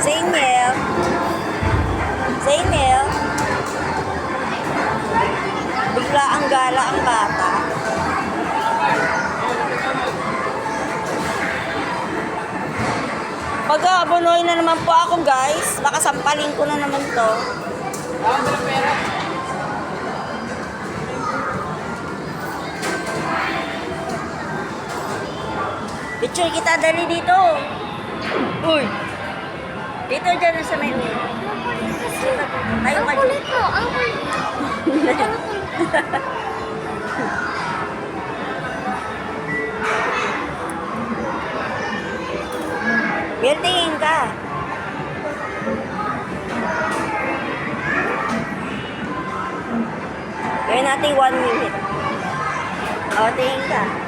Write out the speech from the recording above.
Zainel. Zainel. Bigla ang gala ang bata. Mag-aabonoy na naman po ako, guys. Nakasampalin ko na naman to. Picture kita, dali dito. Uy. Dito dyan sa may ulo. Tayo ka dyan. Tingin ka. Gawin natin 1 minute. O, tingin ka.